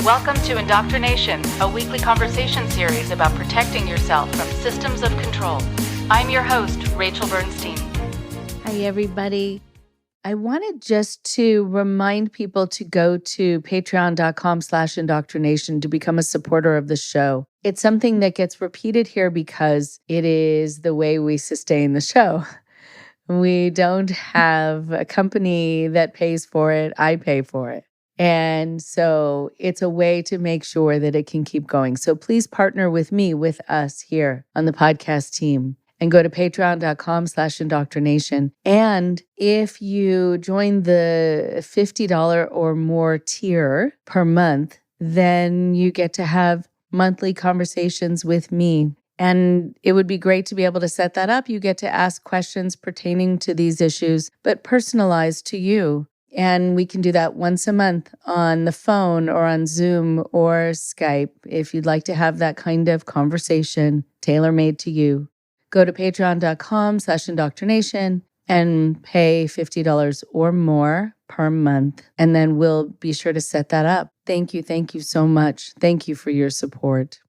Welcome to IndoctriNation, a weekly conversation series about protecting yourself from systems of control. I'm your host, Rachel Bernstein. Hi, everybody. I wanted just to remind people to go to patreon.com/indoctrination to become a supporter of the show. It's something that gets repeated here because it is the way we sustain the show. We don't have a company that pays for it. I pay for it. And so it's a way to make sure that it can keep going. So please partner with me, with us here on the podcast team, and go to patreon.com/indoctrination. And if you join the $50 or more tier per month, then you get to have monthly conversations with me. And it would be great to be able to set that up. You get to ask questions pertaining to these issues, but personalized to you. And we can do that once a month on the phone or on Zoom or Skype. If you'd like to have that kind of conversation tailor-made to you, go to patreon.com/indoctrination and pay $50 or more per month. And then we'll be sure to set that up. Thank you. Thank you so much. Thank you for your support.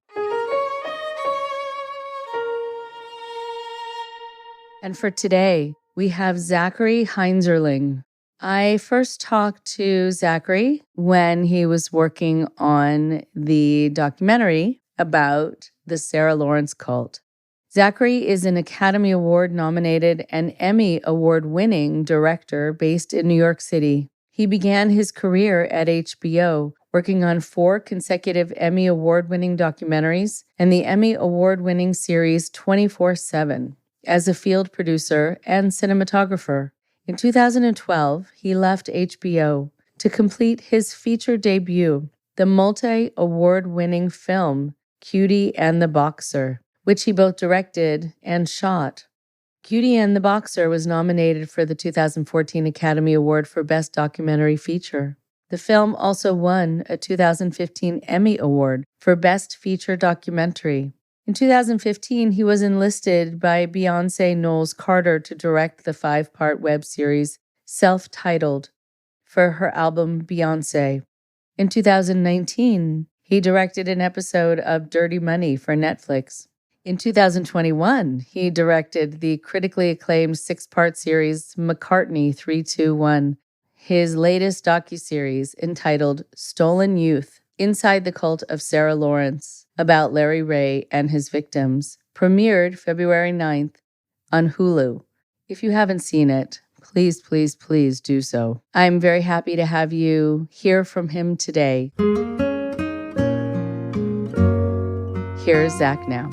And for today, we have Zachary Heinzerling. I first talked to Zachary when he was working on the documentary about the Sarah Lawrence cult. Zachary is an Academy Award nominated and Emmy Award winning director based in New York City. He began his career at HBO, working on 4 consecutive Emmy Award winning documentaries and the Emmy Award winning series 24/7 as a field producer and cinematographer. In 2012, he left HBO to complete his feature debut, the multi-award-winning film Cutie and the Boxer, which he both directed and shot. Cutie and the Boxer was nominated for the 2014 Academy Award for Best Documentary Feature. The film also won a 2015 Emmy Award for Best Feature Documentary. In 2015, he was enlisted by Beyonce Knowles Carter to direct the 5-part web series self-titled for her album Beyoncé. In 2019, he directed an episode of Dirty Money for Netflix. In 2021, he directed the critically acclaimed 6-part series McCartney 321, his latest docu-series entitled Stolen Youth: Inside the Cult of Sarah Lawrence, about Larry Ray and his victims, premiered February 9th on Hulu. If you haven't seen it, please, please, please do so. I'm very happy to have you hear from him today. Here's Zach now.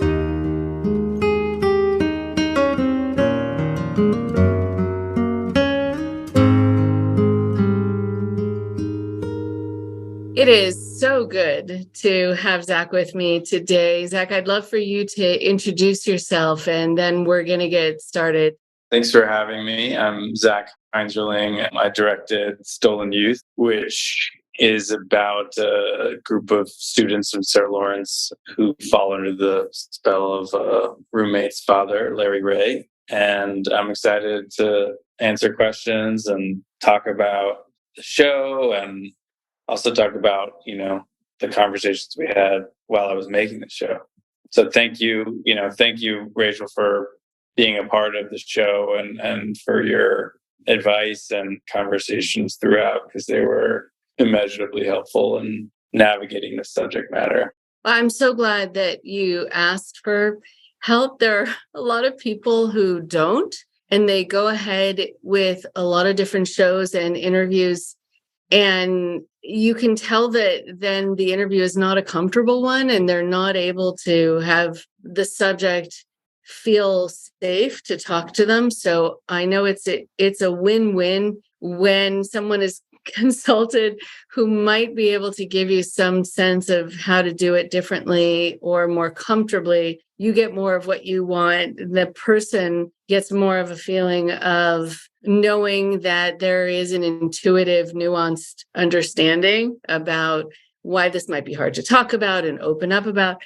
It is so good to have Zach with me today. Zach, I'd love for you to introduce yourself, and then we're going to get started. Thanks for having me. I'm Zach Heinzerling. I directed Stolen Youth, which is about a group of students from Sarah Lawrence who fall under the spell of a roommate's father, Larry Ray. And I'm excited to answer questions and talk about the show, and also talk about, the conversations we had while I was making the show. So thank you, Rachel, for being a part of the show and for your advice and conversations throughout, because they were immeasurably helpful in navigating the subject matter. I'm so glad that you asked for help. There are a lot of people who don't, and they go ahead with a lot of different shows and interviews, and you can tell that then the interview is not a comfortable one, and they're not able to have the subject feel safe to talk to them. So I know it's a win-win when someone is consulted who might be able to give you some sense of how to do it differently or more comfortably. You get more of what you want. The person gets more of a feeling of knowing that there is an intuitive, nuanced understanding about why this might be hard to talk about and open up about.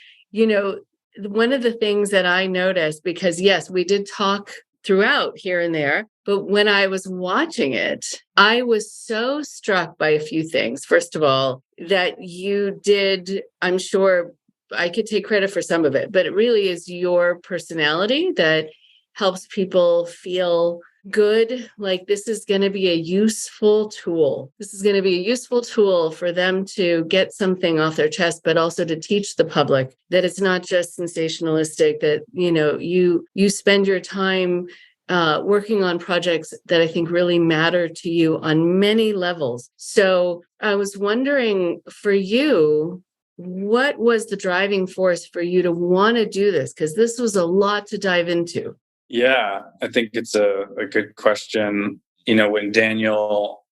One of the things that I noticed, because yes, we did talk throughout here and there, But when I was watching it, I was so struck by a few things. First of all, that you did, I'm sure I could take credit for some of it, but it really is your personality that helps people feel good. Like this is going to be a useful tool. This is going to be a useful tool for them to get something off their chest, but also to teach the public that it's not just sensationalistic, that, you spend your time working on projects that I think really matter to you on many levels. So I was wondering for you, what was the driving force for you to want to do this? Because this was a lot to dive into. Yeah, I think it's a good question. When Daniel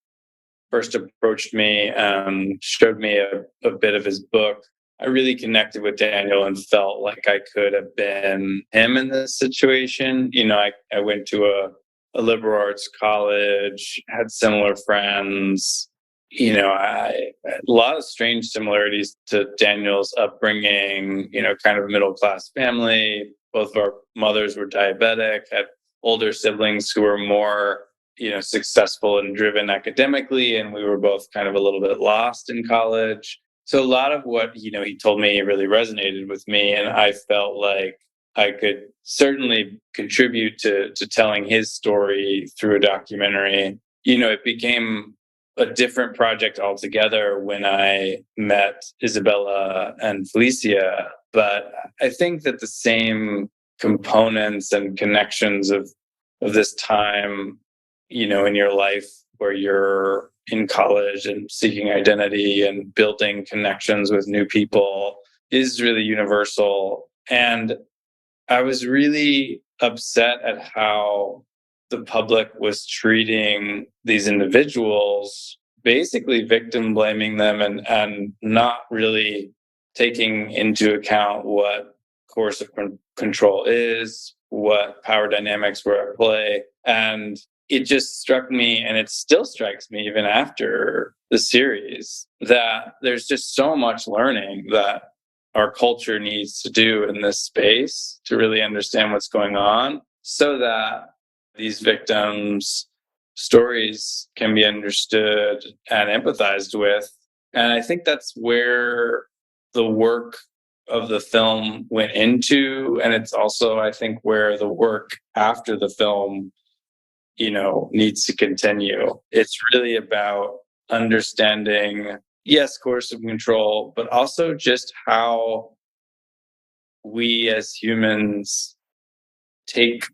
first approached me and showed me a bit of his book, I really connected with Daniel and felt like I could have been him in this situation. I went to a liberal arts college, had similar friends. A lot of strange similarities to Daniel's upbringing, kind of middle class family. Both of our mothers were diabetic, had older siblings who were more, successful and driven academically. And we were both kind of a little bit lost in college. So a lot of what, he told me really resonated with me. And I felt like I could certainly contribute to telling his story through a documentary. It became a different project altogether when I met Isabella and Felicia. But I think that the same components and connections of this time, in your life where you're in college and seeking identity and building connections with new people is really universal. And I was really upset at how the public was treating these individuals, basically victim blaming them and not really taking into account what coercive control is, what power dynamics were at play. And it just struck me, and it still strikes me even after the series, that there's just so much learning that our culture needs to do in this space to really understand what's going on so that these victims' stories can be understood and empathized with. And I think that's where the work of the film went into. And it's also, I think, where the work after the film, needs to continue. It's really about understanding, yes, coercive control, but also just how we as humans take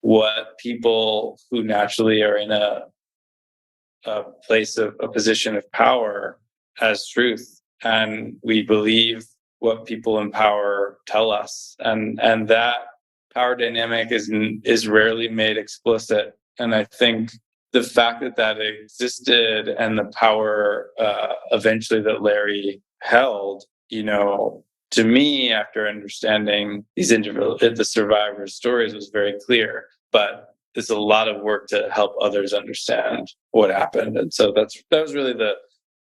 what people who naturally are in a place of a position of power as truth, and we believe what people in power tell us, and that power dynamic is rarely made explicit. And I think the fact that existed and the power eventually that Larry held, to me, after understanding the survivors' stories, was very clear. But there's a lot of work to help others understand what happened. And so that was really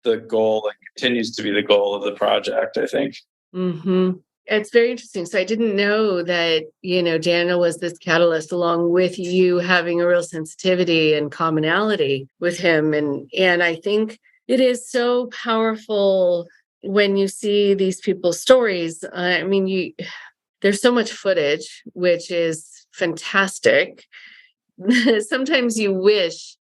the goal, and continues to be the goal of the project, I think. Mm-hmm. It's very interesting. So I didn't know that, Daniel was this catalyst, along with you having a real sensitivity and commonality with him. And I think it is so powerful when you see these people's stories. There's so much footage, which is fantastic. Sometimes you wish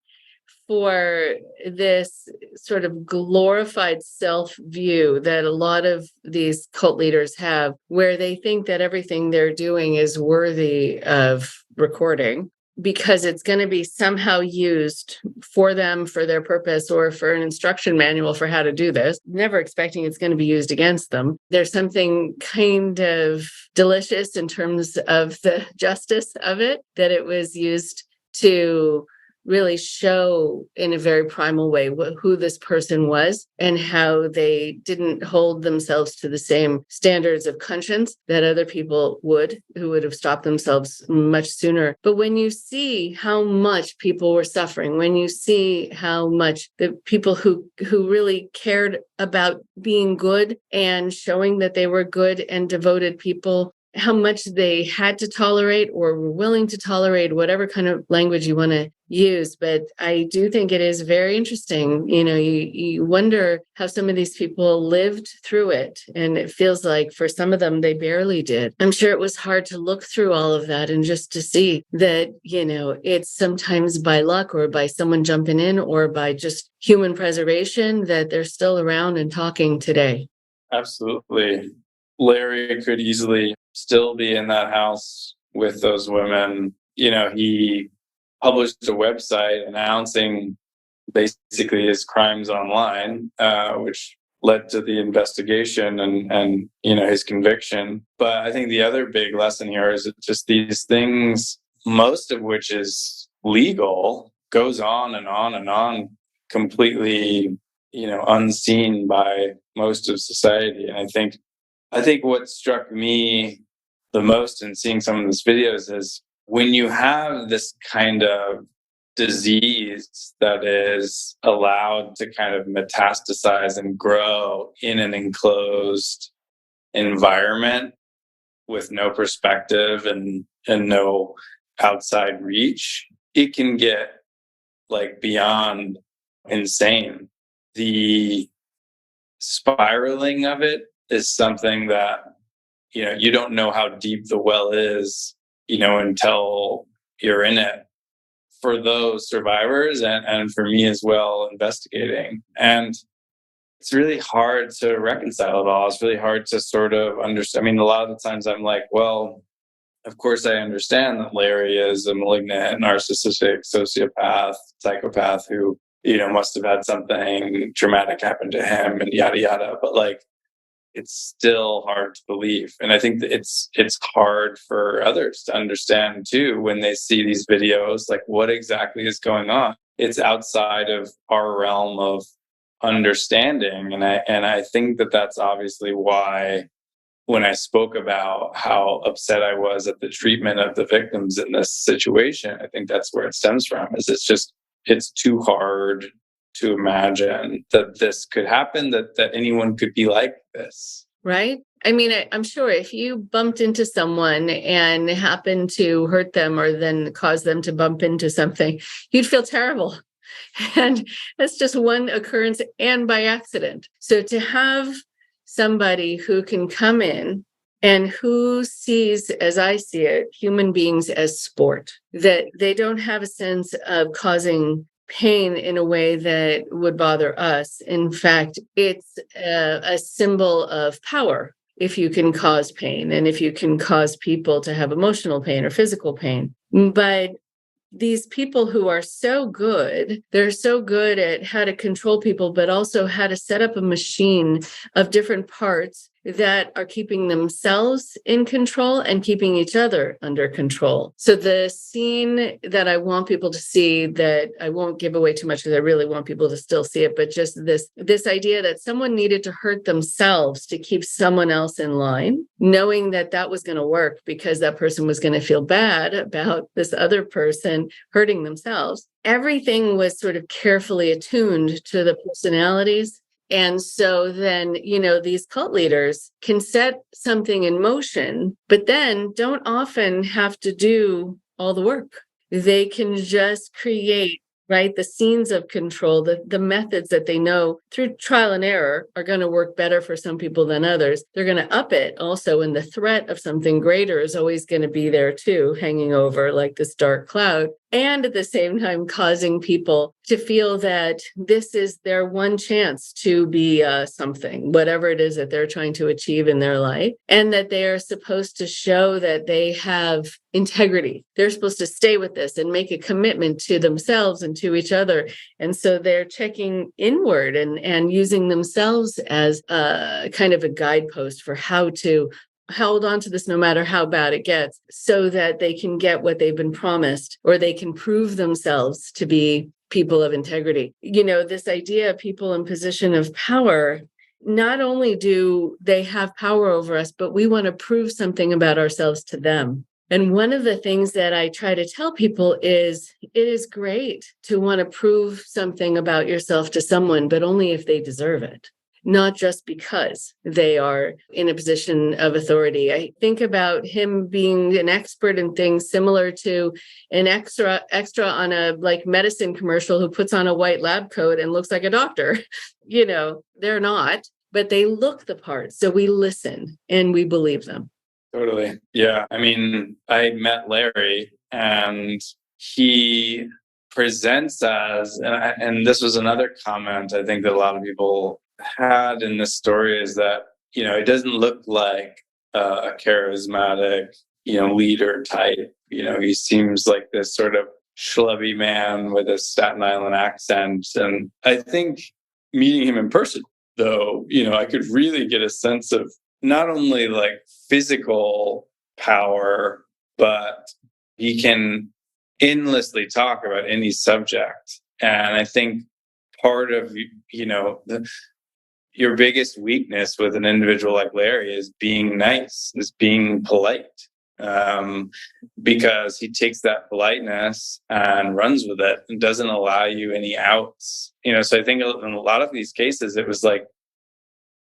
for this sort of glorified self-view that a lot of these cult leaders have, where they think that everything they're doing is worthy of recording because it's going to be somehow used for them, for their purpose, or for an instruction manual for how to do this, never expecting it's going to be used against them. There's something kind of delicious in terms of the justice of it, that it was used to really show in a very primal way who this person was and how they didn't hold themselves to the same standards of conscience that other people who would have stopped themselves much sooner. But when you see how much people were suffering, when you see how much the people who really cared about being good and showing that they were good and devoted people how much they had to tolerate or were willing to tolerate, whatever kind of language you want to use. But I do think it is very interesting. You wonder how some of these people lived through it. And it feels like for some of them, they barely did. I'm sure it was hard to look through all of that and just to see that, it's sometimes by luck or by someone jumping in or by just human preservation that they're still around and talking today. Absolutely. Larry could easily still be in that house with those women. He published a website announcing basically his crimes online, which led to the investigation and his conviction. But I think the other big lesson here is that just these things, most of which is legal, goes on and on and on, completely unseen by most of society. And I think what struck me the most in seeing some of these videos is when you have this kind of disease that is allowed to kind of metastasize and grow in an enclosed environment with no perspective and no outside reach, it can get beyond insane. The spiraling of it is something that you don't know how deep the well is until you're in it, for those survivors and for me as well investigating. And it's really hard to reconcile it all. It's really hard to sort of understand. I mean, a lot of the times I'm like, well, of course I understand that Larry is a malignant, narcissistic sociopath, psychopath who must have had something traumatic happen to him and yada yada. But it's still hard to believe. And I think that it's hard for others to understand too when they see these videos, what exactly is going on. It's outside of our realm of understanding. And I think that that's obviously why when I spoke about how upset I was at the treatment of the victims in this situation, I think that's where it stems from, is it's too hard to imagine that this could happen, that anyone could be like this. Right? I mean, I'm sure if you bumped into someone and happened to hurt them or then cause them to bump into something, you'd feel terrible. And that's just one occurrence and by accident. So to have somebody who can come in and who sees, as I see it, human beings as sport, that they don't have a sense of causing pain in a way that would bother us. In fact, it's a symbol of power if you can cause pain and if you can cause people to have emotional pain or physical pain. But these people who are so good, they're so good at how to control people, but also how to set up a machine of different parts that are keeping themselves in control and keeping each other under control. So the scene that I want people to see, that I won't give away too much because I really want people to still see it, but just this idea that someone needed to hurt themselves to keep someone else in line, knowing that that was going to work because that person was going to feel bad about this other person hurting themselves. Everything was sort of carefully attuned to the personalities. And so then, these cult leaders can set something in motion, but then don't often have to do all the work. They can just create, right, the scenes of control, the methods that they know through trial and error are going to work better for some people than others. They're going to up it also, and the threat of something greater is always going to be there too, hanging over like this dark cloud. And at the same time, causing people to feel that this is their one chance to be something, whatever it is that they're trying to achieve in their life, and that they are supposed to show that they have integrity. They're supposed to stay with this and make a commitment to themselves and to each other. And so they're checking inward and using themselves as a kind of a guidepost for how to hold on to this no matter how bad it gets, so that they can get what they've been promised, or they can prove themselves to be people of integrity. This idea of people in position of power, not only do they have power over us, but we want to prove something about ourselves to them. And one of the things that I try to tell people is it is great to want to prove something about yourself to someone, but only if they deserve it. not just because they are in a position of authority. I think about him being an expert in things similar to an extra on a medicine commercial who puts on a white lab coat and looks like a doctor. They're not, but they look the part. So we listen and we believe them. Totally. Yeah. I mean, I met Larry and he presents as, and this was another comment I think that a lot of people had in this story, is that, it doesn't look like a charismatic, leader type. He seems like this sort of schlubby man with a Staten Island accent. And I think meeting him in person, though, I could really get a sense of not only like physical power, but he can endlessly talk about any subject. And I think part of, your biggest weakness with an individual like Larry is being nice, is being polite, because he takes that politeness and runs with it and doesn't allow you any outs. So I think in a lot of these cases, it was like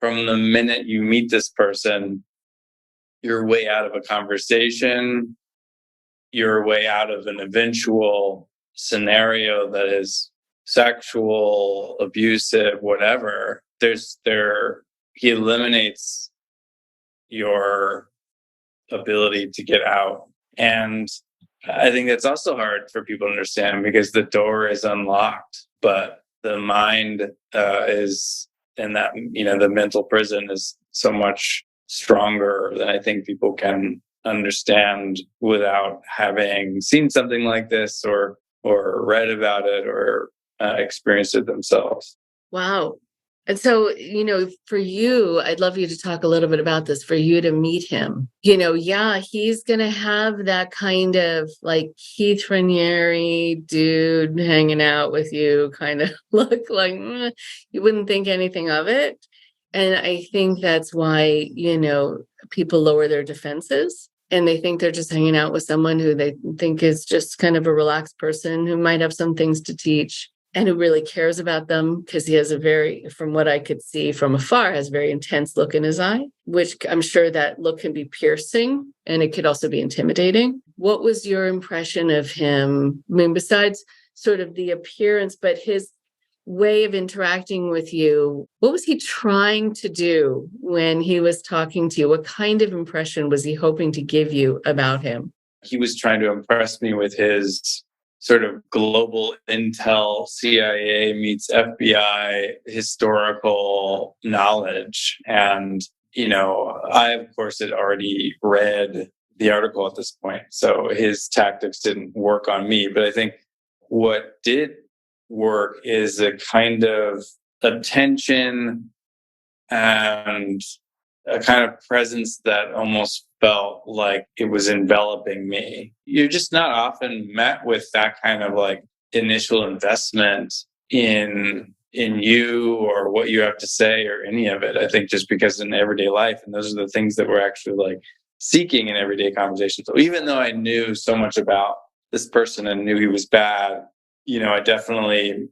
from the minute you meet this person, you're way out of a conversation, you're way out of an eventual scenario that is sexual, abusive, whatever. He eliminates your ability to get out. And I think that's also hard for people to understand because the door is unlocked, but the mind is, and that, the mental prison is so much stronger than I think people can understand without having seen something like this or read about it or experienced it themselves. Wow. And so, for you, I'd love you to talk a little bit about this, for you to meet him. He's going to have that kind of like Keith Raniere dude hanging out with you kind of look like you wouldn't think anything of it. And I think that's why, people lower their defenses and they think they're just hanging out with someone who they think is just kind of a relaxed person who might have some things to teach and who really cares about them, because he has from what I could see from afar, has a very intense look in his eye, which I'm sure that look can be piercing and it could also be intimidating. What was your impression of him? I mean, besides sort of the appearance, but his way of interacting with you, what was he trying to do when he was talking to you? What kind of impression was he hoping to give you about him? He was trying to impress me with his sort of global intel, CIA meets FBI historical knowledge. And, I, of course, had already read the article at this point, so his tactics didn't work on me. But I think what did work is a kind of attention and a kind of presence that almost felt like it was enveloping me. You're just not often met with that kind of like initial investment in you or what you have to say or any of it. I think just because in everyday life, and those are the things that we're actually like seeking in everyday conversations. So even though I knew so much about this person and knew he was bad, I definitely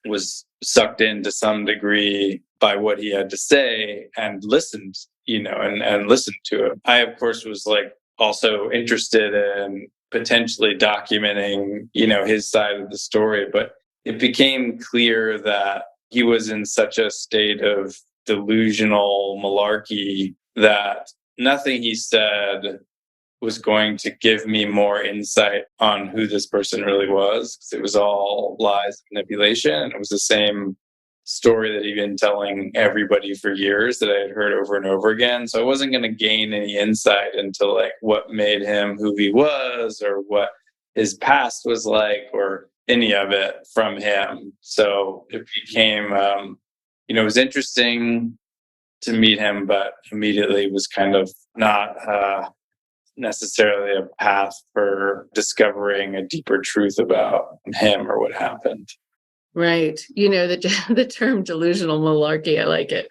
was sucked in to some degree by what he had to say and listened, and listened to it. I, of course, was like also interested in potentially documenting, his side of the story, but it became clear that he was in such a state of delusional malarkey that nothing he said was going to give me more insight on who this person really was, because it was all lies, manipulation. And it was the same story that he'd been telling everybody for years that I had heard over and over again. So I wasn't going to gain any insight into like what made him who he was or what his past was like or any of it from him. So it became, it was interesting to meet him, but immediately was kind of not necessarily a path for discovering a deeper truth about him or what happened. Right. The term delusional malarkey, I like it.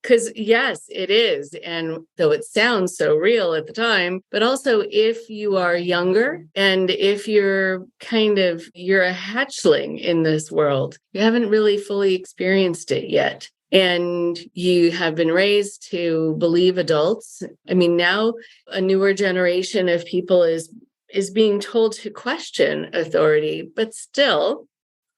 Because yes, it is. And though it sounds so real at the time, but also if you are younger and if you're a hatchling in this world, you haven't really fully experienced it yet. and you have been raised to believe adults. I mean, now a newer generation of people is being told to question authority, but still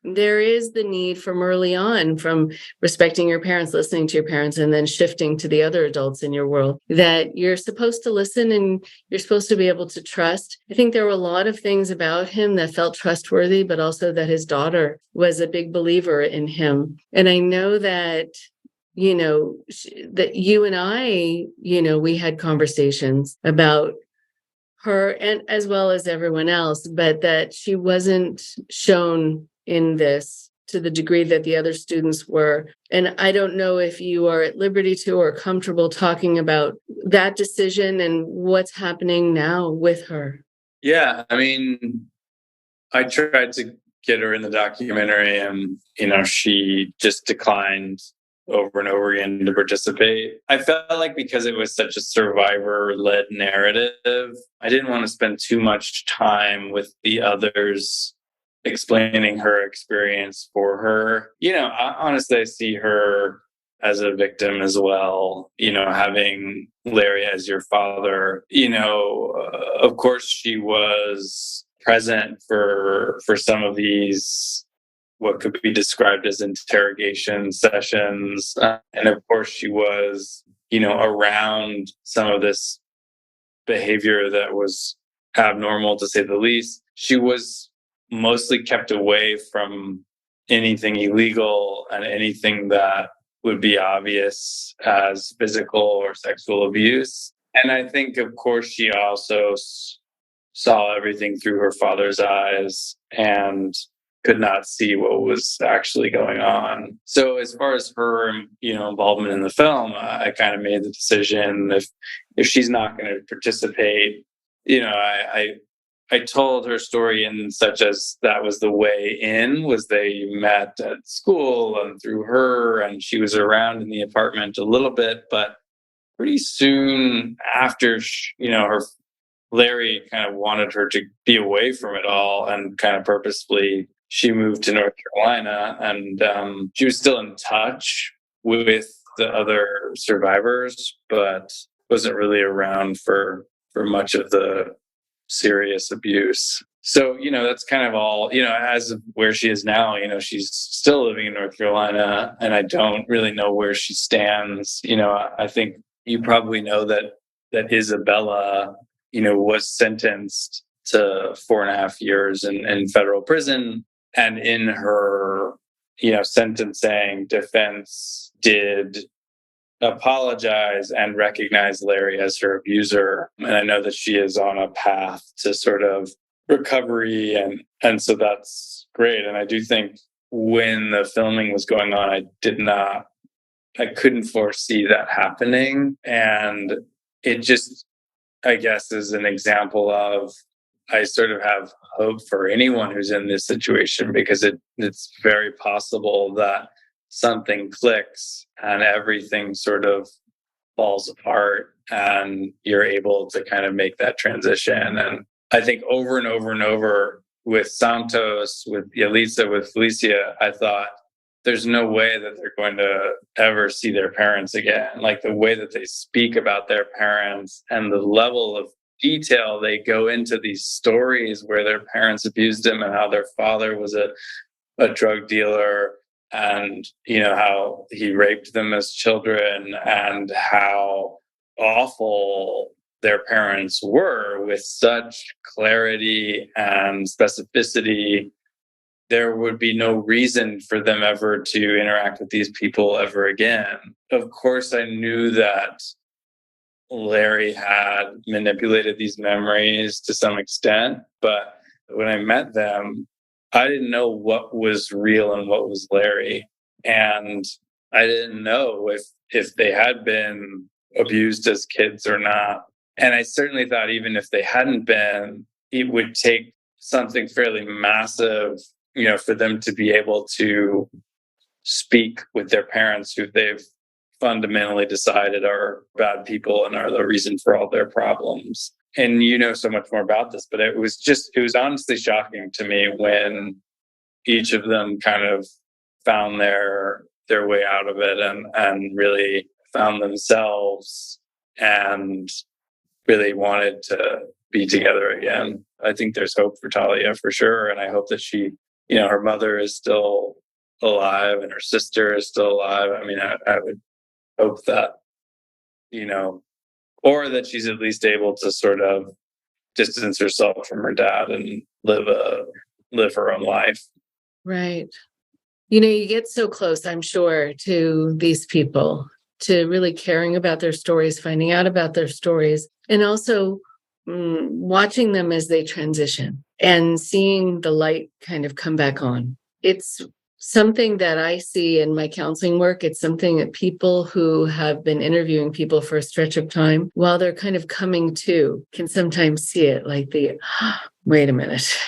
there is the need from early on, from respecting your parents, listening to your parents, and then shifting to the other adults in your world, that you're supposed to listen and you're supposed to be able to trust. I think there were a lot of things about him that felt trustworthy, but also that his daughter was a big believer in him. And I know that, that you and I, we had conversations about her, and as well as everyone else, but that she wasn't shown in this to the degree that the other students were. And I don't know if you are at liberty to or comfortable talking about that decision and what's happening now with her. Yeah, I mean, I tried to get her in the documentary and, she just declined over and over again to participate. I felt like because it was such a survivor-led narrative, I didn't want to spend too much time with the others explaining her experience for her. Honestly, I see her as a victim as well, having Larry as your father. Of course she was present for some of these what could be described as interrogation sessions. And of course she was, around some of this behavior that was abnormal, to say the least. She was mostly kept away from anything illegal and anything that would be obvious as physical or sexual abuse. And I think, of course, she also saw everything through her father's eyes and could not see what was actually going on. So as far as her, involvement in the film, I kind of made the decision if she's not going to participate, I told her story in such as that was the way in, was they met at school and through her, and she was around in the apartment a little bit, but pretty soon after, her Larry kind of wanted her to be away from it all, and kind of purposefully she moved to North Carolina, and she was still in touch with the other survivors, but wasn't really around for much of the serious abuse. So, that's kind of all, as of where she is now, she's still living in North Carolina, and I don't really know where she stands. I think you probably know that Isabella, was sentenced to 4.5 years in federal prison. And in her, sentencing, defense did apologize and recognize Larry as her abuser. And I know that she is on a path to sort of recovery. And so that's great. And I do think when the filming was going on, I couldn't foresee that happening. And it just, I guess, is an example of, I sort of have hope for anyone who's in this situation, because it's very possible that something clicks and everything sort of falls apart and you're able to kind of make that transition. And I think over and over and over with Santos, with Yalitza, with Felicia, I thought there's no way that they're going to ever see their parents again. Like the way that they speak about their parents and the level of detail they go into these stories where their parents abused them and how their father was a drug dealer, and how he raped them as children, and how awful their parents were, with such clarity and specificity. There would be no reason for them ever to interact with these people ever again. Of course, I knew that Larry had manipulated these memories to some extent, but when I met them, I didn't know what was real and what was Larry. And I didn't know if they had been abused as kids or not. And I certainly thought even if they hadn't been, it would take something fairly massive, for them to be able to speak with their parents, who they've fundamentally decided are bad people and are the reason for all their problems. And so much more about this, but it was honestly shocking to me when each of them kind of found their their way out of it and really found themselves and really wanted to be together again. I think there's hope for Talia for sure. And I hope that she, her mother is still alive and her sister is still alive. I mean, I would hope that, or that she's at least able to sort of distance herself from her dad and live her own life. Right. You get so close, I'm sure, to these people, to really caring about their stories, finding out about their stories, and also watching them as they transition and seeing the light kind of come back on. It's something that I see in my counseling work. It's something that people who have been interviewing people for a stretch of time, while they're kind of coming to, can sometimes see it like wait a minute.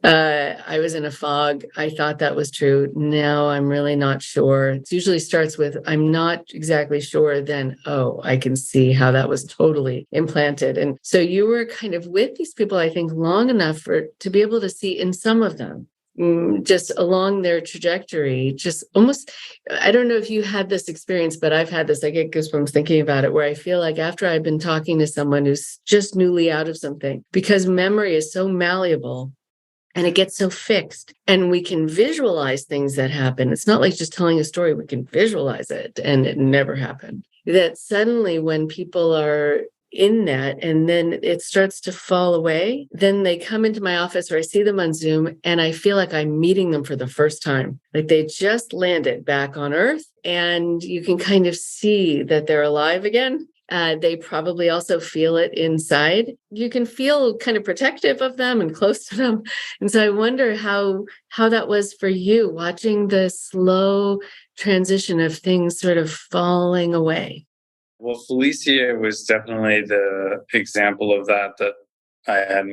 I was in a fog. I thought that was true. Now I'm really not sure. It usually starts with, I'm not exactly sure. Then, I can see how that was totally implanted. And so you were kind of with these people, I think, long enough to be able to see in some of them, just along their trajectory, just almost, I don't know if you had this experience, but I've had this, I get goosebumps thinking about it, where I feel like after I've been talking to someone who's just newly out of something, because memory is so malleable and it gets so fixed and we can visualize things that happen. It's not like just telling a story, we can visualize it and it never happened. That suddenly when people are in that and then it starts to fall away, then they come into my office or I see them on Zoom and I feel like I'm meeting them for the first time. Like they just landed back on Earth and you can kind of see that they're alive again. They probably also feel it inside. You can feel kind of protective of them and close to them. And so I wonder how that was for you, watching the slow transition of things sort of falling away. Well, Felicia was definitely the example of that I had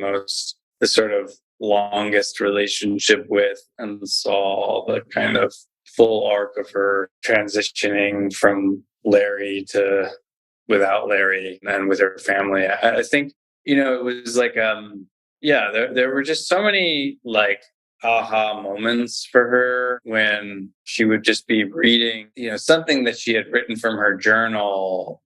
the sort of longest relationship with, and saw the kind of full arc of her transitioning from Larry to without Larry and with her family. I think, it was like, there were just so many like aha moments for her when she would just be reading, something that she had written from her journal,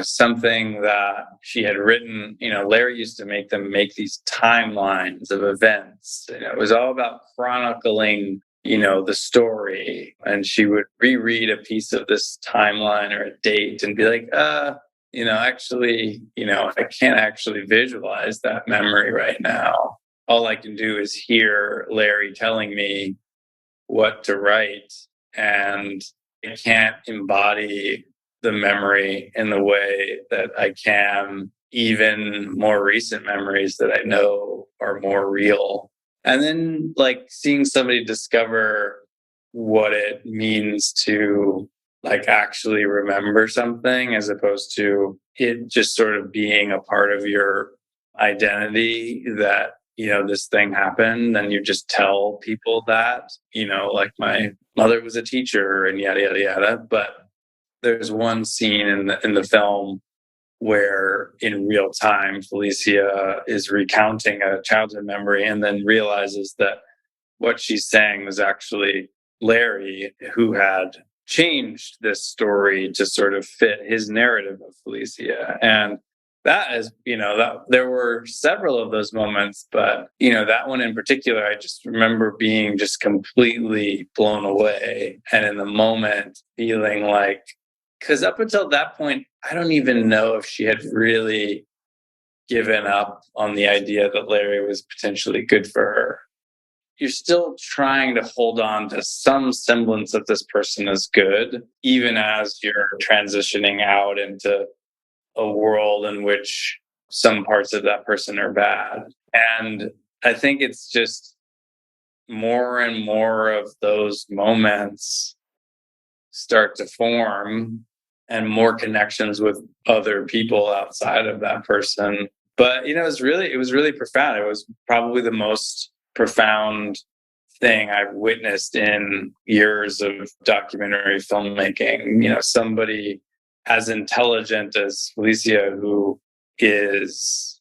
something that she had written. Larry used to make them make these timelines of events. It was all about chronicling, the story. And she would reread a piece of this timeline or a date and be like, actually, I can't actually visualize that memory right now. All I can do is hear Larry telling me what to write, and I can't embody the memory in the way that I can even more recent memories that I know are more real. And then like seeing somebody discover what it means to like actually remember something, as opposed to it just sort of being a part of your identity, that this thing happened and you just tell people that, like my mother was a teacher and yada yada yada. But there's one scene in the film where in real time Felicia is recounting a childhood memory and then realizes that what she's saying was actually Larry, who had changed this story to sort of fit his narrative of Felicia. And that is, that there were several of those moments, but, that one in particular, I just remember being just completely blown away. And in the moment feeling like, because up until that point, I don't even know if she had really given up on the idea that Larry was potentially good for her. You're still trying to hold on to some semblance of this person as good, even as you're transitioning out into a world in which some parts of that person are bad. And I think it's just more and more of those moments start to form, and more connections with other people outside of that person. But, it was really profound. It was probably the most profound thing I've witnessed in years of documentary filmmaking. Somebody as intelligent as Felicia, who is,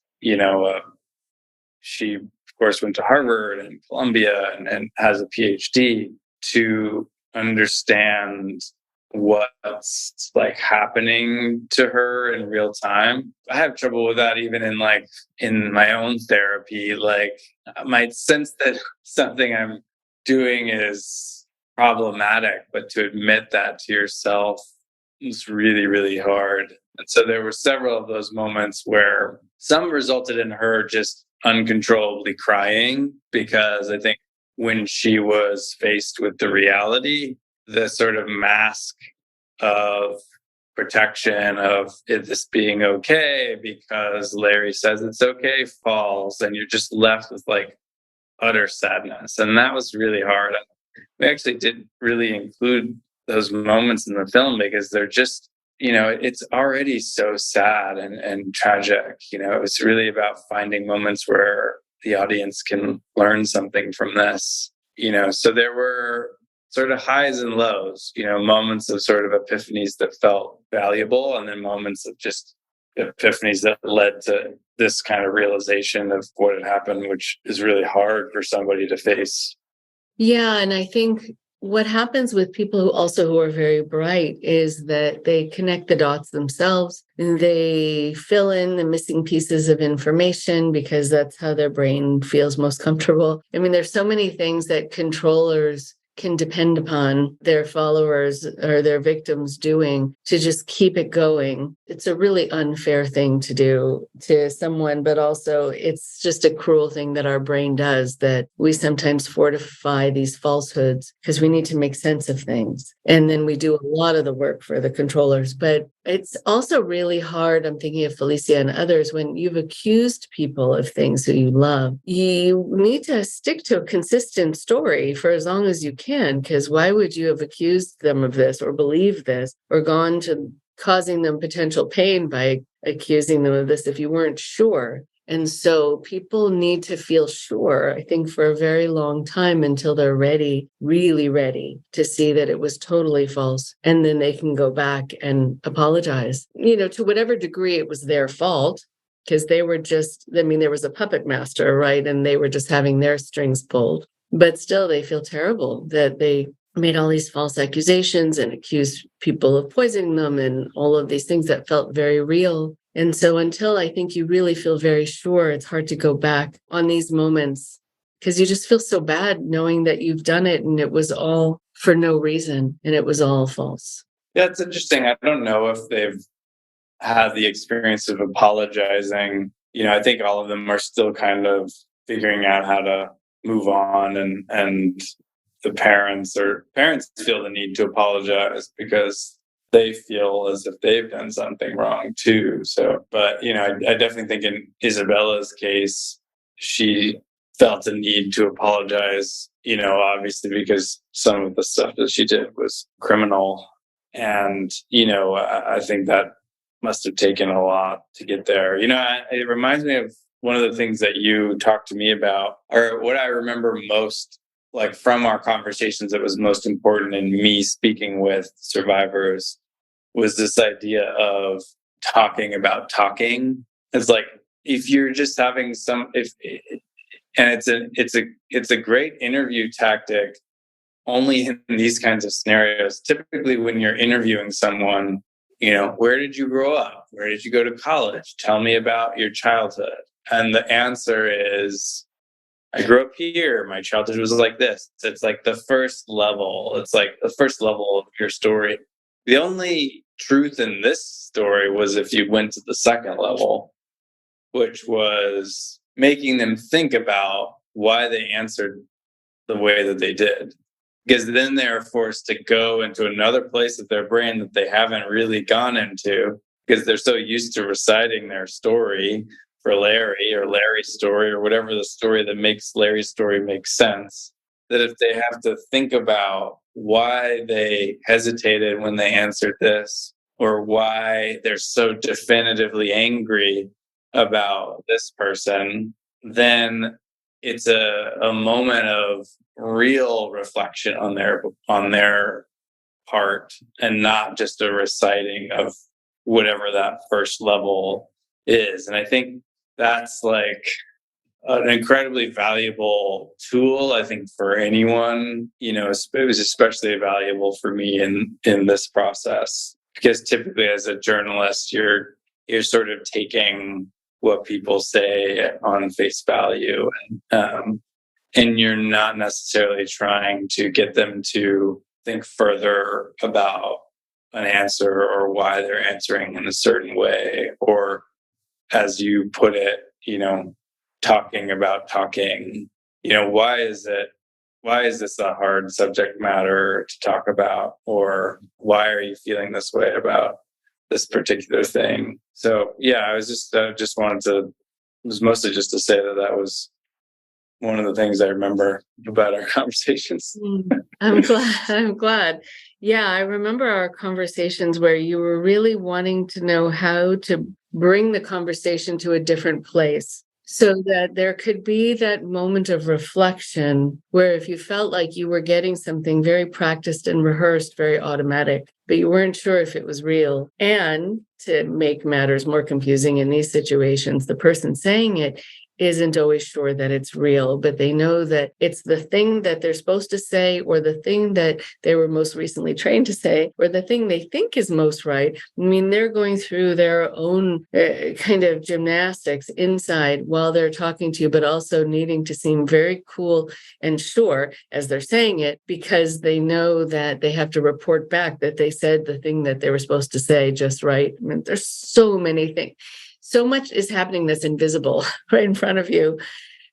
she of course went to Harvard and Columbia and has a PhD, to understand what's like happening to her in real time. I have trouble with that even in my own therapy. Like, I might sense that something I'm doing is problematic, but to admit that to yourself is really, really hard. And so there were several of those moments where some resulted in her just uncontrollably crying, because I think when she was faced with the reality, the sort of mask of protection of this being okay because Larry says it's okay falls, and you're just left with like utter sadness. And that was really hard. We actually did really include those moments in the film because they're just, it's already so sad and tragic. It's really about finding moments where the audience can learn something from this. So there were sort of highs and lows, moments of sort of epiphanies that felt valuable, and then moments of just epiphanies that led to this kind of realization of what had happened, which is really hard for somebody to face. Yeah, and I think what happens with people who are very bright is that they connect the dots themselves, and they fill in the missing pieces of information because that's how their brain feels most comfortable. I mean, there's so many things that controllers can depend upon their followers or their victims doing to just keep it going. It's a really unfair thing to do to someone, but also it's just a cruel thing that our brain does, that we sometimes fortify these falsehoods because we need to make sense of things. And then we do a lot of the work for the controllers. But it's also really hard, I'm thinking of Felicia and others, when you've accused people of things that you love, you need to stick to a consistent story for as long as you can, because why would you have accused them of this or believed this or gone to causing them potential pain by accusing them of this if you weren't sure? And so people need to feel sure, I think, for a very long time until they're ready, really ready to see that it was totally false. And then they can go back and apologize, to whatever degree it was their fault, because they were just, there was a puppet master, right? And they were just having their strings pulled. But still, they feel terrible that they made all these false accusations and accused people of poisoning them and all of these things that felt very real. And so until I think you really feel very sure, it's hard to go back on these moments because you just feel so bad knowing that you've done it and it was all for no reason and it was all false. Yeah, it's interesting. I don't know if they've had the experience of apologizing. I think all of them are still kind of figuring out how to move on, and the parents feel the need to apologize because they feel as if they've done something wrong too. So, but I definitely think in Isabella's case, she felt a need to apologize, obviously because some of the stuff that she did was criminal. And, I think that must have taken a lot to get there. It reminds me of one of the things that you talked to me about, or what I remember most, like from our conversations that was most important in me speaking with survivors, was this idea of talking about talking. It's like, if you're just having it's a great interview tactic only in these kinds of scenarios. Typically when you're interviewing someone, where did you grow up? Where did you go to college? Tell me about your childhood. And the answer is, I grew up here. My childhood was like this. It's like the first level. It's like the first level of your story. The only truth in this story was if you went to the second level, which was making them think about why they answered the way that they did. Because then they're forced to go into another place of their brain that they haven't really gone into because they're so used to reciting their story for Larry or Larry's story or whatever the story that makes Larry's story make sense, that if they have to think about why they hesitated when they answered this or why they're so definitively angry about this person, then it's a moment of real reflection on their part and not just a reciting of whatever that first level is. And I think that's like an incredibly valuable tool, I think, for anyone. It was especially valuable for me in this process, because typically as a journalist, you're sort of taking what people say on face value, and you're not necessarily trying to get them to think further about an answer or why they're answering in a certain way, or, as you put it, talking about talking. Why is this a hard subject matter to talk about, or why are you feeling this way about this particular thing? So yeah, I was just wanted to, it was mostly just to say that was one of the things I remember about our conversations. I'm glad. Yeah, I remember our conversations where you were really wanting to know how to bring the conversation to a different place, so that there could be that moment of reflection where, if you felt like you were getting something very practiced and rehearsed, very automatic, but you weren't sure if it was real. And to make matters more confusing in these situations, the person saying it isn't always sure that it's real, but they know that it's the thing that they're supposed to say, or the thing that they were most recently trained to say, or the thing they think is most right. I mean, they're going through their own kind of gymnastics inside while they're talking to you, but also needing to seem very cool and sure as they're saying it, because they know that they have to report back that they said the thing that they were supposed to say just right. I mean, there's so many things. So much is happening that's invisible right in front of you,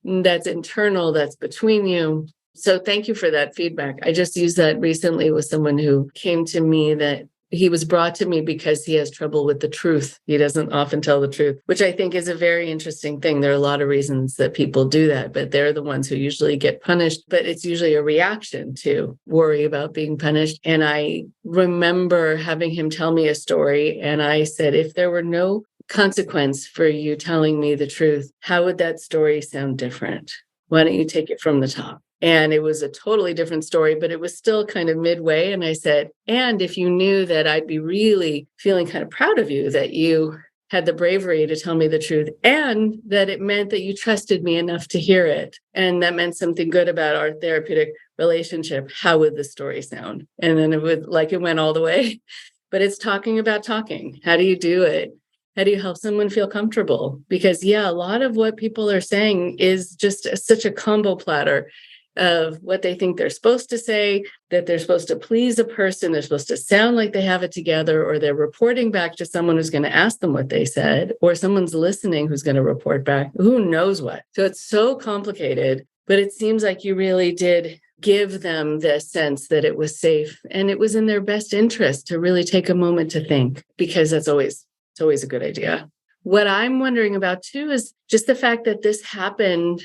that's internal, that's between you. So thank you for that feedback. I just used that recently with someone who came to me, that he was brought to me because he has trouble with the truth. He doesn't often tell the truth, which I think is a very interesting thing. There are a lot of reasons that people do that, but they're the ones who usually get punished. But it's usually a reaction to worry about being punished. And I remember having him tell me a story, and I said, if there were no consequence for you telling me the truth, how would that story sound different? Why don't you take it from the top? And it was a totally different story, but it was still kind of midway. And I said, and if you knew that I'd be really feeling kind of proud of you, that you had the bravery to tell me the truth, and that it meant that you trusted me enough to hear it, and that meant something good about our therapeutic relationship, how would the story sound? And then it went all the way. But it's talking about talking. How do you do it? How do you help someone feel comfortable? Because, yeah, a lot of what people are saying is just such a combo platter of what they think they're supposed to say, that they're supposed to please a person, they're supposed to sound like they have it together, or they're reporting back to someone who's going to ask them what they said, or someone's listening who's going to report back, who knows what. So it's so complicated, but it seems like you really did give them the sense that it was safe and it was in their best interest to really take a moment to think, because it's always a good idea. What I'm wondering about too is just the fact that this happened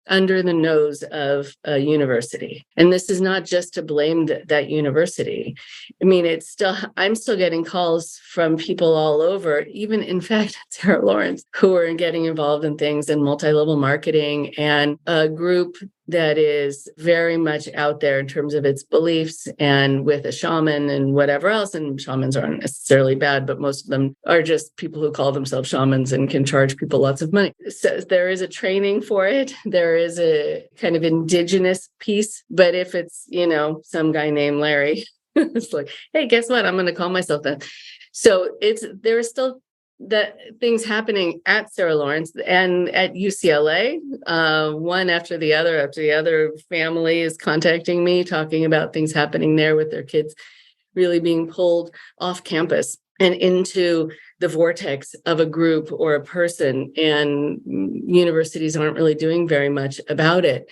under the nose of a university. And this is not just to blame that university. I mean, I'm still getting calls from people all over, even in fact, Sarah Lawrence, who are getting involved in things in multi-level marketing, and a group that is very much out there in terms of its beliefs, and with a shaman and whatever else. And shamans aren't necessarily bad, but most of them are just people who call themselves shamans and can charge people lots of money. So there is a training for it. There is a kind of indigenous piece. But if it's, some guy named Larry, it's like, hey, guess what? I'm going to call myself that. So there is still that things happening at Sarah Lawrence and at UCLA, one after the other family is contacting me, talking about things happening there with their kids really being pulled off campus and into the vortex of a group or a person, and universities aren't really doing very much about it.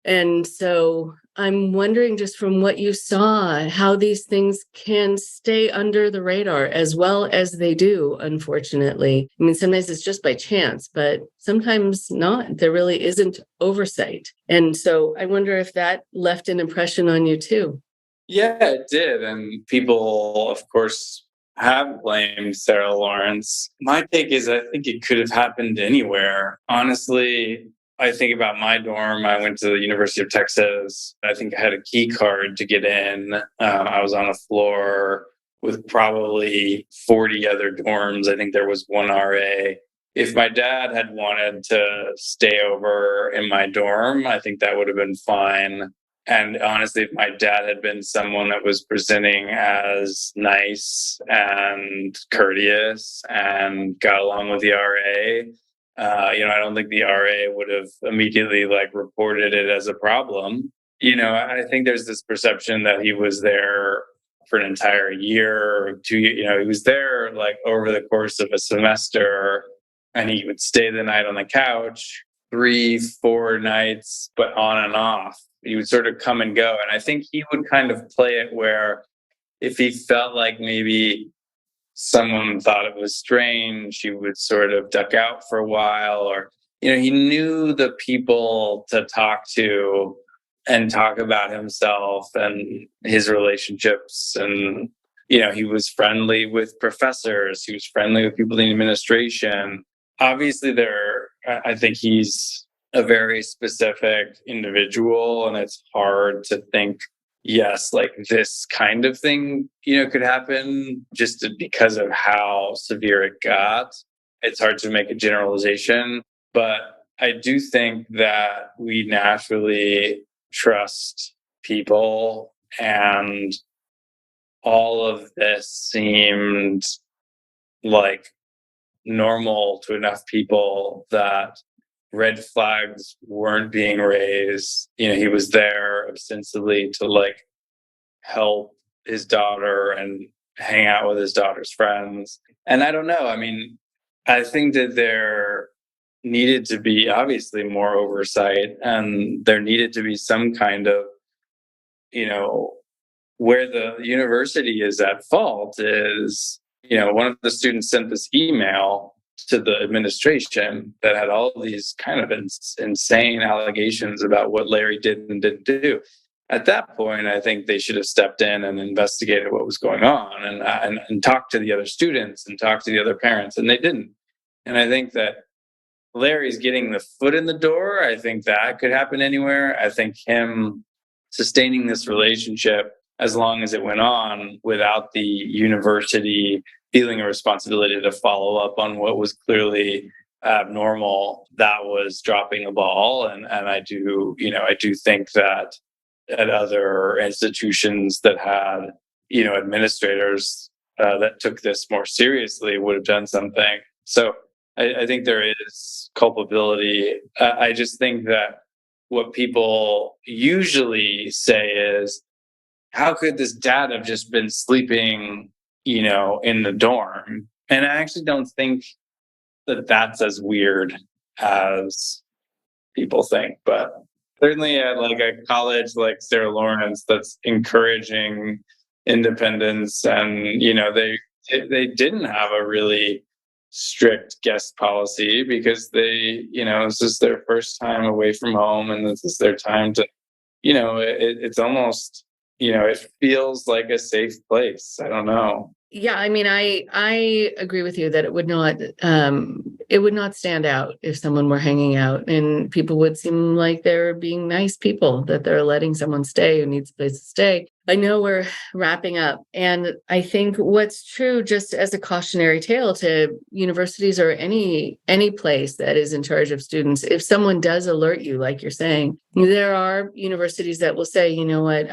And so I'm wondering, just from what you saw, how these things can stay under the radar as well as they do, unfortunately. I mean, sometimes it's just by chance, but sometimes not. There really isn't oversight. And so I wonder if that left an impression on you too. Yeah, it did. And people, of course, have blamed Sarah Lawrence. My take is I think it could have happened anywhere. Honestly, I think about my dorm. I went to the University of Texas. I think I had a key card to get in. I was on a floor with probably 40 other dorms. I think there was one RA. if my dad had wanted to stay over in my dorm, I think that would have been fine. And honestly, if my dad had been someone that was presenting as nice and courteous and got along with the RA, I don't think the RA would have immediately reported it as a problem. I think there's this perception that he was there for an entire year or 2 years. He was there over the course of a semester, and he would stay the night on the couch 3-4 nights, but on and off. He would sort of come and go. And I think he would kind of play it where if he felt like maybe someone thought it was strange, he would sort of duck out for a while, or, he knew the people to talk to and talk about himself and his relationships. And, he was friendly with professors. He was friendly with people in the administration. Obviously, I think he's a very specific individual, and it's hard to think, yes, this kind of thing, could happen just because of how severe it got. It's hard to make a generalization, but I do think that we naturally trust people, and all of this seemed like normal to enough people that red flags weren't being raised. He was there ostensibly to help his daughter and hang out with his daughter's friends. And I don't know. I mean, I think that there needed to be obviously more oversight, and there needed to be some kind of, where the university is at fault is, one of the students sent this email to the administration that had all these kind of insane allegations about what Larry did and didn't do. At that point, I think they should have stepped in and investigated what was going on, and talked to the other students and talked to the other parents, and they didn't. And I think that Larry's getting the foot in the door. I think that could happen anywhere. I think him sustaining this relationship as long as it went on without the university feeling a responsibility to follow up on what was clearly abnormal, that was dropping the ball. And I do think that at other institutions that had, administrators that took this more seriously would have done something. So I think there is culpability. I just think that what people usually say is, how could this dad have just been sleeping, in the dorm? And I actually don't think that that's as weird as people think. But certainly at a college like Sarah Lawrence that's encouraging independence, and, they didn't have a really strict guest policy because they, this is their first time away from home, and this is their time to, it's almost, it feels like a safe place. I don't know. Yeah, I mean, I agree with you that it would not stand out if someone were hanging out, and people would seem like they're being nice people, that they're letting someone stay who needs a place to stay. I know we're wrapping up, and I think what's true, just as a cautionary tale to universities or any place that is in charge of students, if someone does alert you, like you're saying, there are universities that will say, you know what,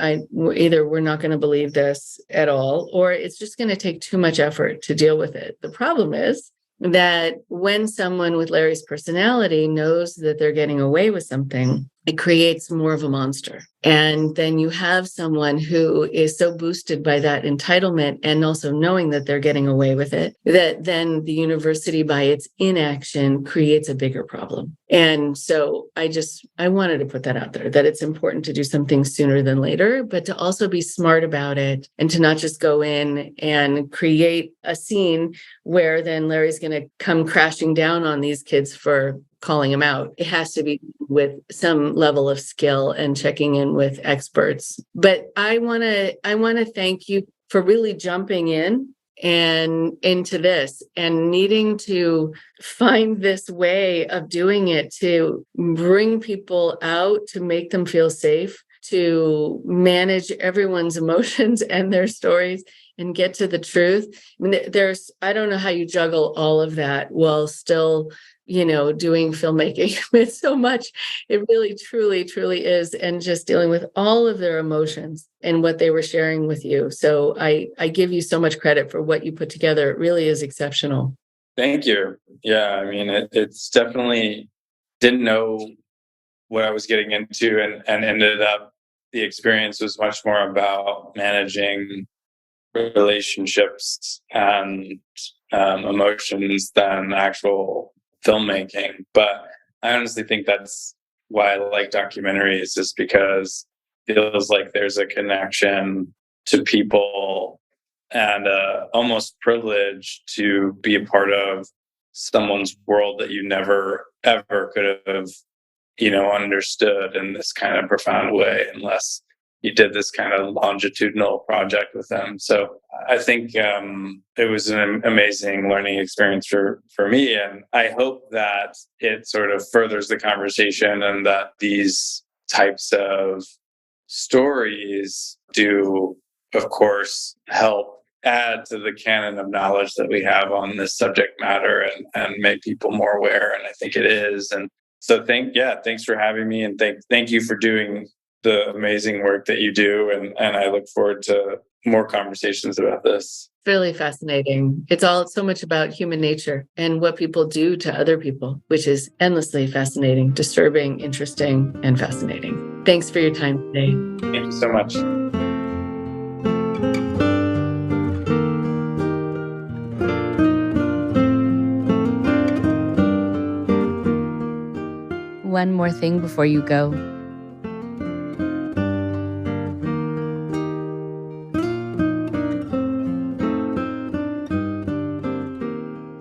either we're not going to believe this at all, or it's just going to take too much effort to deal with it. The problem is that when someone with Larry's personality knows that they're getting away with something, it creates more of a monster. And then you have someone who is so boosted by that entitlement, and also knowing that they're getting away with it, that then the university, by its inaction, creates a bigger problem. And so I wanted to put that out there, that it's important to do something sooner than later, but to also be smart about it, and to not just go in and create a scene where then Larry's going to come crashing down on these kids for calling him out. It has to be with some level of skill and checking in with experts. But I want to thank you for really jumping in and into this, and needing to find this way of doing it to bring people out, to make them feel safe, to manage everyone's emotions and their stories and get to the truth. I mean, I don't know how you juggle all of that while still, doing filmmaking. It's so much. It really, truly, truly is. And just dealing with all of their emotions and what they were sharing with you. So I give you so much credit for what you put together. It really is exceptional. Thank you. Yeah, I mean, it's definitely didn't know what I was getting into, and ended up the experience was much more about managing relationships and emotions than actual filmmaking. But I honestly think that's why I like documentaries, is because it feels like there's a connection to people and almost privilege to be a part of someone's world that you never ever could have understood in this kind of profound way unless you did this kind of longitudinal project with them. So I think it was an amazing learning experience for me. And I hope that it sort of furthers the conversation, and that these types of stories do, of course, help add to the canon of knowledge that we have on this subject matter, and make people more aware. And I think it is. And so thanks for having me, and thank you for doing the amazing work that you do. And I look forward to more conversations about this. Really fascinating. It's all so much about human nature and what people do to other people, which is endlessly fascinating, disturbing, interesting, and fascinating. Thanks for your time today. Thank you so much. One more thing before you go.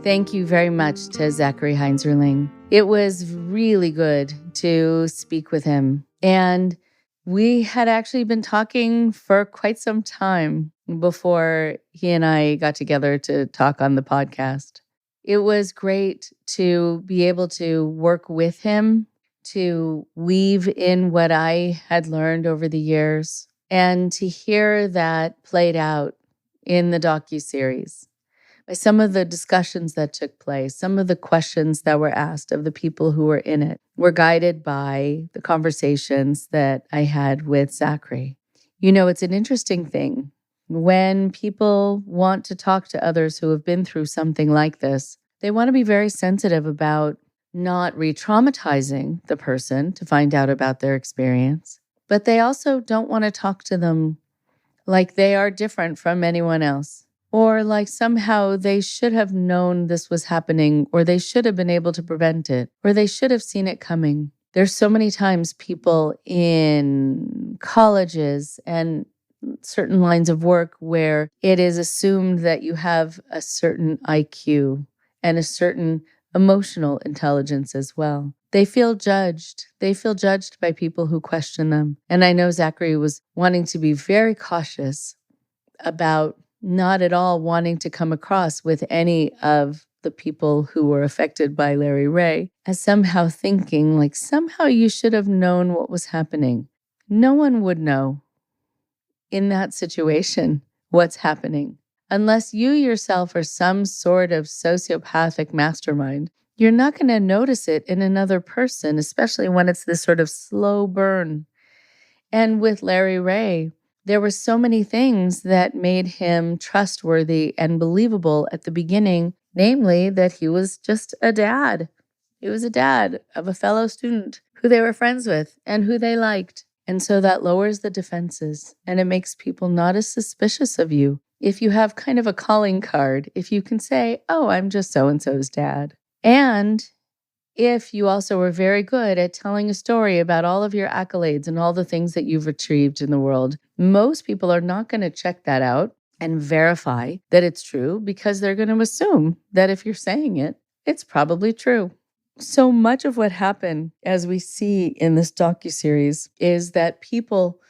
Thank you very much to Zachary Heinzerling. It was really good to speak with him. And we had actually been talking for quite some time before he and I got together to talk on the podcast. It was great to be able to work with him, to weave in what I had learned over the years, and to hear that played out in the docu-series. By some of the discussions that took place, some of the questions that were asked of the people who were in it were guided by the conversations that I had with Zachary. It's an interesting thing. When people want to talk to others who have been through something like this, they want to be very sensitive about not re-traumatizing the person to find out about their experience, but they also don't want to talk to them like they are different from anyone else, or like somehow they should have known this was happening, or they should have been able to prevent it, or they should have seen it coming. There's so many times people in colleges and certain lines of work where it is assumed that you have a certain IQ and a certain emotional intelligence as well. They feel judged. They feel judged by people who question them. And I know Zachary was wanting to be very cautious about not at all wanting to come across with any of the people who were affected by Larry Ray as somehow thinking like somehow you should have known what was happening. No one would know in that situation what's happening. Unless you yourself are some sort of sociopathic mastermind, you're not going to notice it in another person, especially when it's this sort of slow burn. And with Larry Ray, there were so many things that made him trustworthy and believable at the beginning, namely that he was just a dad. He was a dad of a fellow student who they were friends with and who they liked. And so that lowers the defenses, and it makes people not as suspicious of you. If you have kind of a calling card, if you can say, oh, I'm just so-and-so's dad. And if you also were very good at telling a story about all of your accolades and all the things that you've achieved in the world, most people are not going to check that out and verify that it's true, because they're going to assume that if you're saying it, it's probably true. So much of what happened, as we see in this docuseries, is that people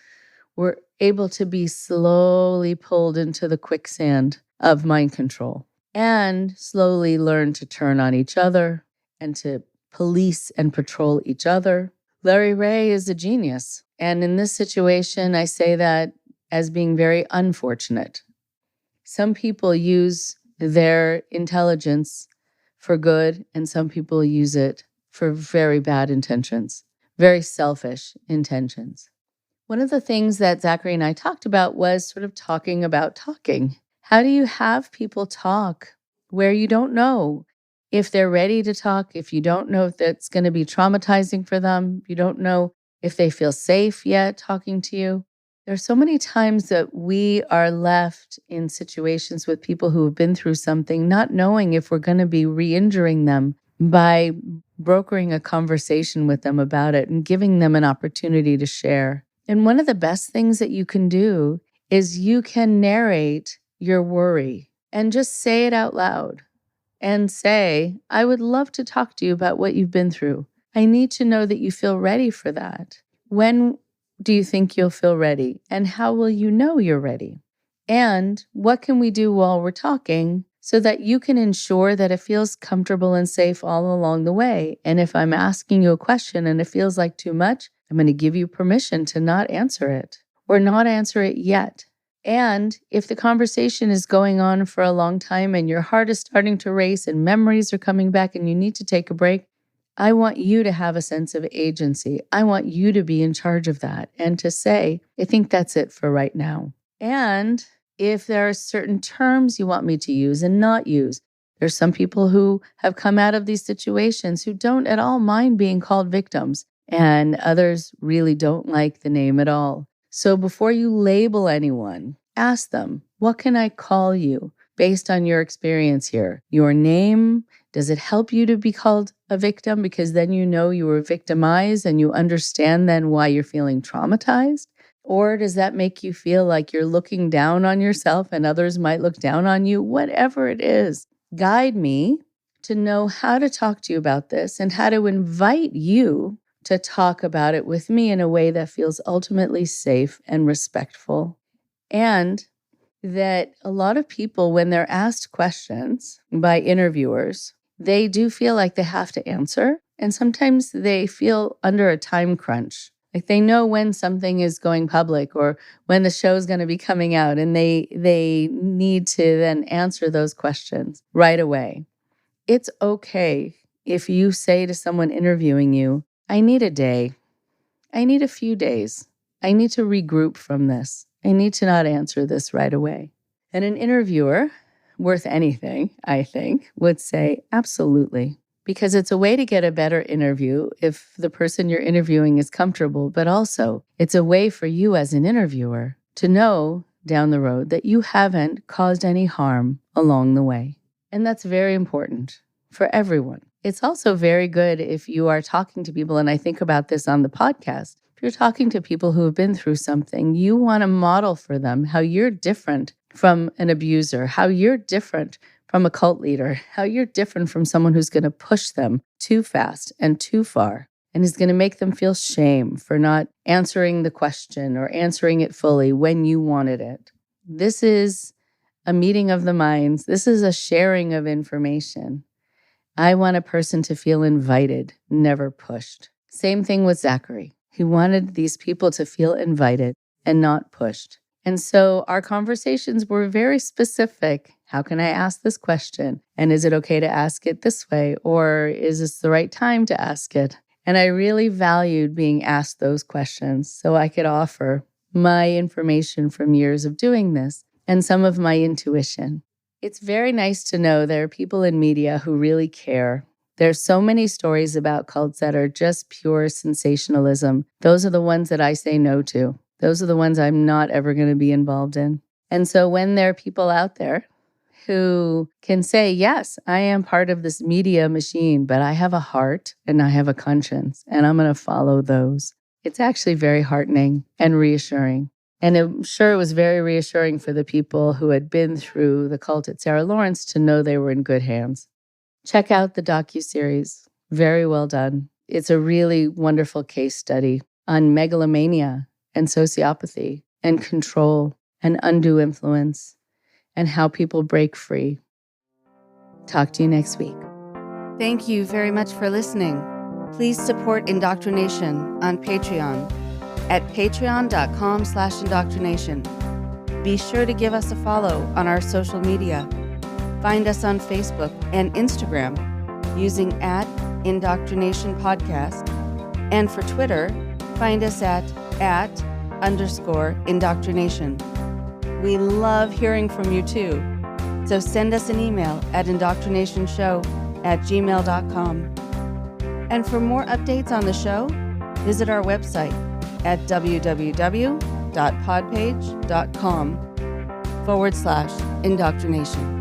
were able to be slowly pulled into the quicksand of mind control and slowly learn to turn on each other and to police and patrol each other, Larry Ray is a genius. And in this situation, I say that as being very unfortunate. Some people use their intelligence for good, and some people use it for very bad intentions, very selfish intentions. One of the things that Zachary and I talked about was sort of talking about talking. How do you have people talk where you don't know if they're ready to talk, if you don't know if that's going to be traumatizing for them, you don't know if they feel safe yet talking to you? There are so many times that we are left in situations with people who have been through something, not knowing if we're going to be re-injuring them by brokering a conversation with them about it and giving them an opportunity to share. And one of the best things that you can do is you can narrate your worry and just say it out loud and say, I would love to talk to you about what you've been through. I need to know that you feel ready for that. When do you think you'll feel ready? And how will you know you're ready? And what can we do while we're talking so that you can ensure that it feels comfortable and safe all along the way? And if I'm asking you a question and it feels like too much, I'm going to give you permission to not answer it or not answer it yet. And if the conversation is going on for a long time and your heart is starting to race and memories are coming back and you need to take a break, I want you to have a sense of agency. I want you to be in charge of that and to say, I think that's it for right now. And if there are certain terms you want me to use and not use, there's some people who have come out of these situations who don't at all mind being called victims, and others really don't like the name at all. So before you label anyone, ask them, what can I call you based on your experience here? Your name? Does it help you to be called a victim? Because then you know you were victimized and you understand then why you're feeling traumatized? Or does that make you feel like you're looking down on yourself and others might look down on you? Whatever it is, guide me to know how to talk to you about this and how to invite you to talk about it with me in a way that feels ultimately safe and respectful. And that a lot of people, when they're asked questions by interviewers, they do feel like they have to answer. And sometimes they feel under a time crunch. Like they know when something is going public or when the show is going to be coming out, and they need to then answer those questions right away. It's okay if you say to someone interviewing you, I need a day. I need a few days. I need to regroup from this. I need to not answer this right away. And an interviewer, worth anything, I think, would say, absolutely. Because it's a way to get a better interview if the person you're interviewing is comfortable, but also it's a way for you as an interviewer to know down the road that you haven't caused any harm along the way. And that's very important for everyone. It's also very good if you are talking to people, and I think about this on the podcast. If you're talking to people who have been through something, you want to model for them how you're different from an abuser, how you're different from a cult leader, how you're different from someone who's going to push them too fast and too far and is going to make them feel shame for not answering the question or answering it fully when you wanted it. This is a meeting of the minds. This is a sharing of information. I want a person to feel invited, never pushed. Same thing with Zachary. He wanted these people to feel invited and not pushed. And so our conversations were very specific. How can I ask this question? And is it okay to ask it this way? Or is this the right time to ask it? And I really valued being asked those questions so I could offer my information from years of doing this and some of my intuition. It's very nice to know there are people in media who really care. There's so many stories about cults that are just pure sensationalism. Those are the ones that I say no to. Those are the ones I'm not ever going to be involved in. And so when there are people out there who can say, yes, I am part of this media machine, but I have a heart and I have a conscience, and I'm going to follow those. It's actually very heartening and reassuring. And I'm sure it was very reassuring for the people who had been through the cult at Sarah Lawrence to know they were in good hands. Check out the docu-series. Very well done. It's a really wonderful case study on megalomania and sociopathy and control and undue influence and how people break free. Talk to you next week. Thank you very much for listening. Please support IndoctriNation on Patreon at patreon.com/indoctrination. Be sure to give us a follow on our social media. Find us on Facebook and Instagram using @IndoctriNation Podcast. And for Twitter, find us at @_indoctrination. We love hearing from you too. So send us an email at indoctrinationshow@gmail.com. And for more updates on the show, visit our website at www.podpage.com/indoctrination.